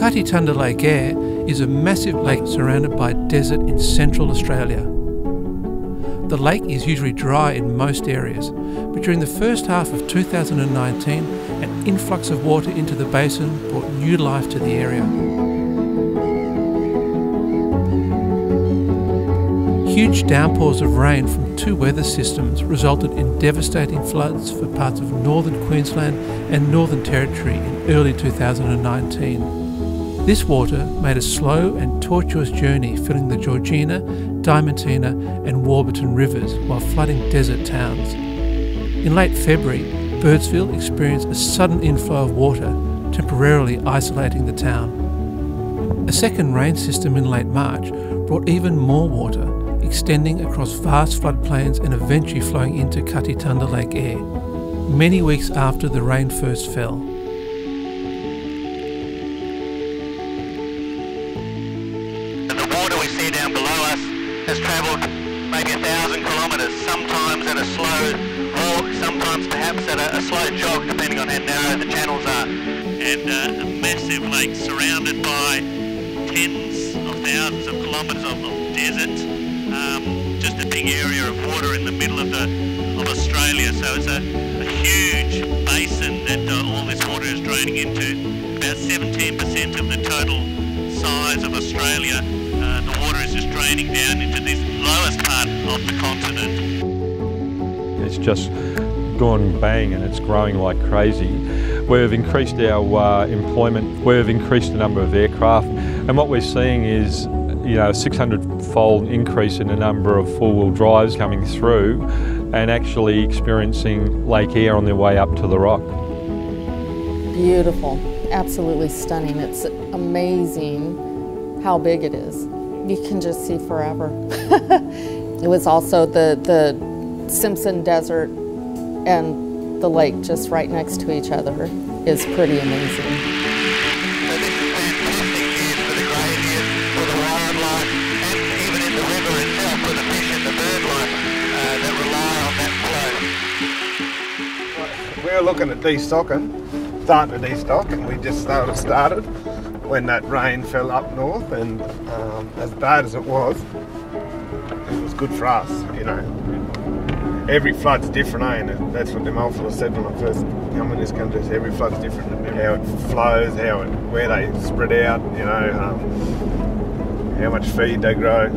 Cutty-Tunda Lake Eyre is a massive lake surrounded by desert in central Australia. The lake is usually dry in most areas, but during the first half of 2019, an influx of water into the basin brought new life to the area. Huge downpours of rain from two weather systems resulted in devastating floods for parts of northern Queensland and Northern Territory in early 2019. This water made a slow and tortuous journey filling the Georgina, Diamantina and Warburton rivers while flooding desert towns. In late February, Birdsville experienced a sudden inflow of water, temporarily isolating the town. A second rain system in late March brought even more water, extending across vast floodplains and eventually flowing into Cutty-Tunda Lake Eyre, many weeks after the rain first fell. The water we see down below us has travelled maybe 1,000 kilometres, sometimes at a slow walk, sometimes perhaps at a slow jog, depending on how narrow the channels are. And a massive lake surrounded by tens of thousands of kilometres of desert. Just a big area of water in the middle of Australia, so it's a huge basin that all this water is draining into. About 17% of the total size of Australia, the water is just draining down into this lowest part of the continent. It's just gone bang and it's growing like crazy. We've increased our employment, we've increased the number of aircraft, and what we're seeing is a 600-fold increase in the number of four-wheel drives coming through and actually experiencing Lake Eyre on their way up to the rock. Beautiful, absolutely stunning. It's amazing how big it is. You can just see forever. It was also the Simpson Desert and the lake just right next to each other is pretty amazing. We were looking at de-stocking, starting to de-stock, and we just started when that rain fell up north, and as bad as it was good for us, Every flood's different, and that's what the Malfilla said when I first come in this country. Every flood's different, how it flows, where they spread out, how much feed they grow.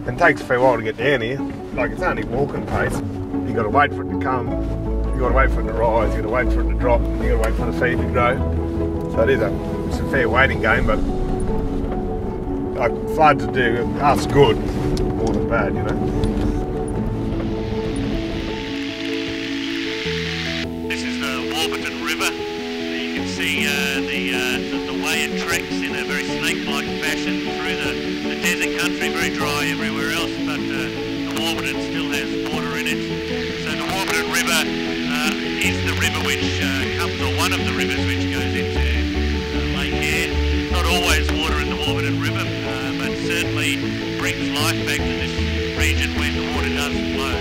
It takes a fair while to get down here. Like, it's only walking pace. You got to wait for it to come. You got to wait for it to rise. You got to wait for it to drop. You got to wait for the feed to grow. So it's a fair waiting game, but like, floods do us good more than bad, This is the Warburton River. You can see the way it tracks in a very snake-like fashion through the desert country, very dry everywhere else, but the Warburton still has water in it. So the Warburton River is the river which comes, or one of the rivers which goes into Lake Eyre. Not always water in the Warburton River, but certainly brings life back to this region when the water does flow.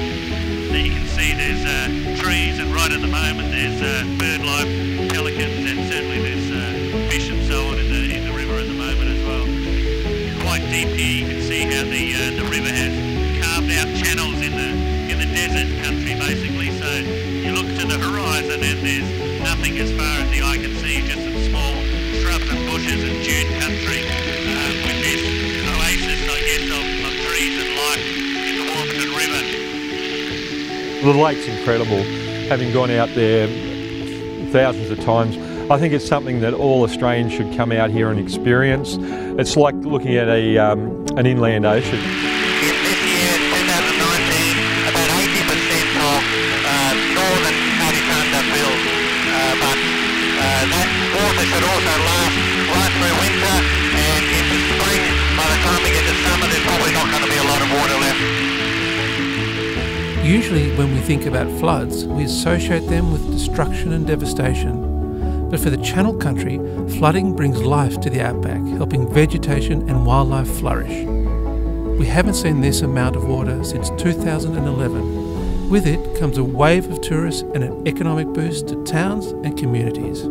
So you can see there's trees, and right at the moment there's bird life, pelicans, and certainly there's fish and so on in the river at the moment as well. Quite deep here, you can see how the river has carved out channels in the desert country basically. So you look to the horizon and there's nothing as far as the eye can see, just some small shrubs and bushes and dune country with this oasis, I guess, of trees and life in the Warburton River. The lake's incredible. Having gone out there thousands of times, I think it's something that all Australians should come out here and experience. It's like looking at an inland ocean. This year, 2019, about 80% of northern Cutty-Tunda filled, but that water should also last right through winter, and into spring. By the time we get to summer, there's probably not going to be a lot of water left. Usually when we think about floods, we associate them with destruction and devastation. But for the Channel Country, flooding brings life to the outback, helping vegetation and wildlife flourish. We haven't seen this amount of water since 2011. With it comes a wave of tourists and an economic boost to towns and communities.